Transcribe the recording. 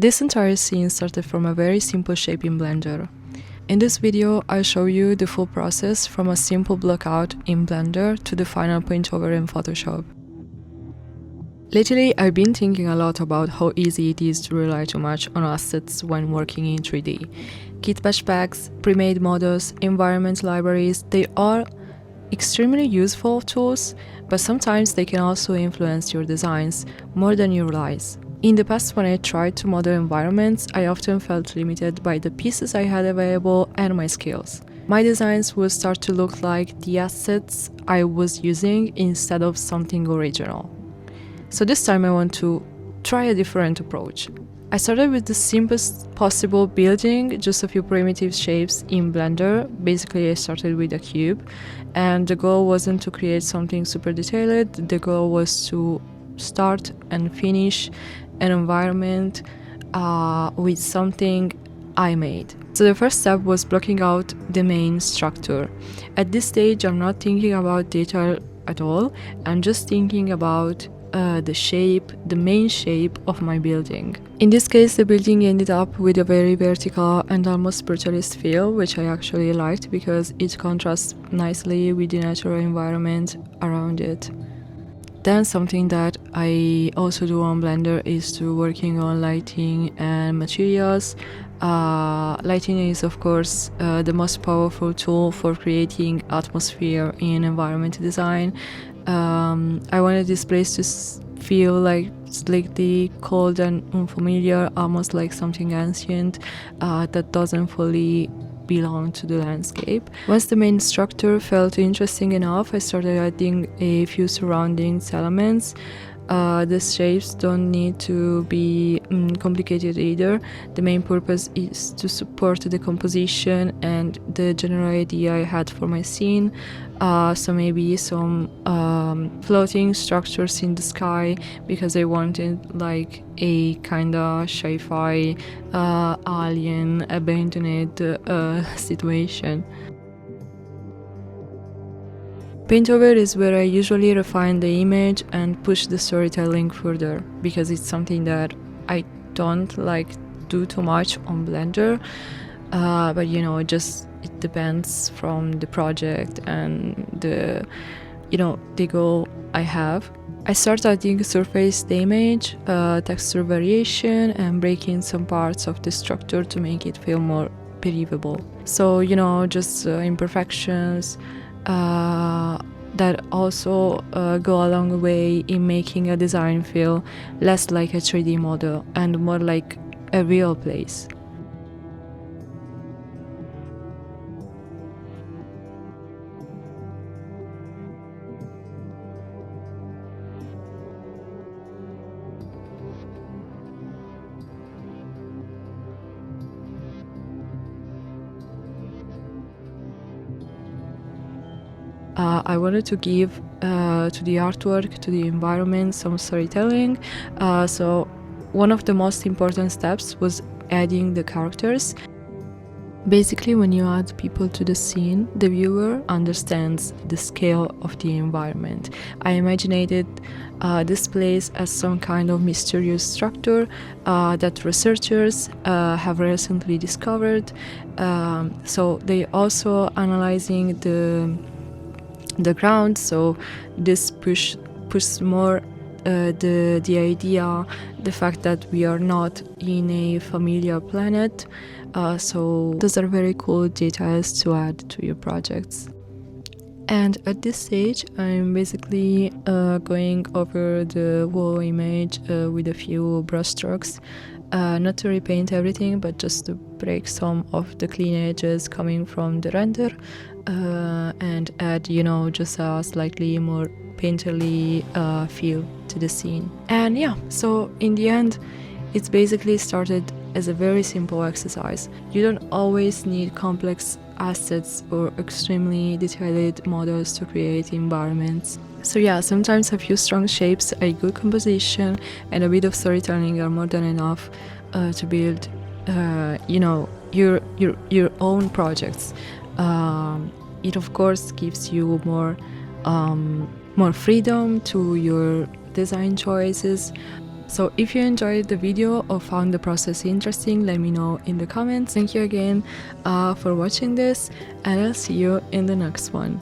This entire scene started from a very simple shape in Blender. In this video, I'll show you the full process from a simple blockout in Blender to the final paintover in Photoshop. Lately, I've been thinking a lot about how easy it is to rely too much on assets when working in 3D. Kitbash packs, premade models, environment libraries, they are extremely useful tools, but sometimes they can also influence your designs more than you realize. In the past, when I tried to model environments, I often felt limited by the pieces I had available and my skills. My designs would start to look like the assets I was using instead of something original. So this time I want to try a different approach. I started with the simplest possible building, just a few primitive shapes in Blender. Basically, I started with a cube, and the goal wasn't to create something super detailed. The goal was to start and finish an environment with something I made. So the first step was blocking out the main structure. At this stage, I'm not thinking about detail at all. I'm just thinking about the shape, the main shape of my building. In this case, the building ended up with a very vertical and almost brutalist feel, which I actually liked because it contrasts nicely with the natural environment around it. Then something that I also do on Blender is to working on lighting and materials. Lighting is of course the most powerful tool for creating atmosphere in environment design. I wanted this place to feel like slightly cold and unfamiliar, almost like something ancient that doesn't fully belong to the landscape. Once the main structure felt interesting enough, I started adding a few surrounding elements. The shapes don't need to be complicated either. The main purpose is to support the composition and the general idea I had for my scene. So maybe some floating structures in the sky, because I wanted like a kind of sci-fi alien abandoned situation. Paintover is where I usually refine the image and push the storytelling further, because it's something that I don't like do too much on Blender, but you know, it depends from the project and the goal I have. I start adding surface damage, texture variation, and breaking some parts of the structure to make it feel more believable. So just imperfections that also go a long way in making a design feel less like a 3D model and more like a real place. I wanted to give to the artwork, to the environment, some storytelling. So one of the most important steps was adding the characters. Basically, when you add people to the scene, the viewer understands the scale of the environment. I imagined this place as some kind of mysterious structure that researchers have recently discovered. So they also analyzing the ground, so this pushes more the idea, the fact that we are not in a familiar planet. So those are very cool details to add to your projects. And at this stage, I'm basically going over the whole image with a few brush strokes, not to repaint everything, but just to break some of the clean edges coming from the render, and add, just a slightly more painterly feel to the scene. And yeah, so in the end, it's basically started as a very simple exercise. You don't always need complex assets or extremely detailed models to create environments. So yeah, sometimes a few strong shapes, a good composition, and a bit of storytelling are more than enough to build, your own projects. It of course gives you more freedom to your design choices, So if you enjoyed the video or found the process interesting, let me know in the comments. Thank you again for watching this, and I'll see you in the next one.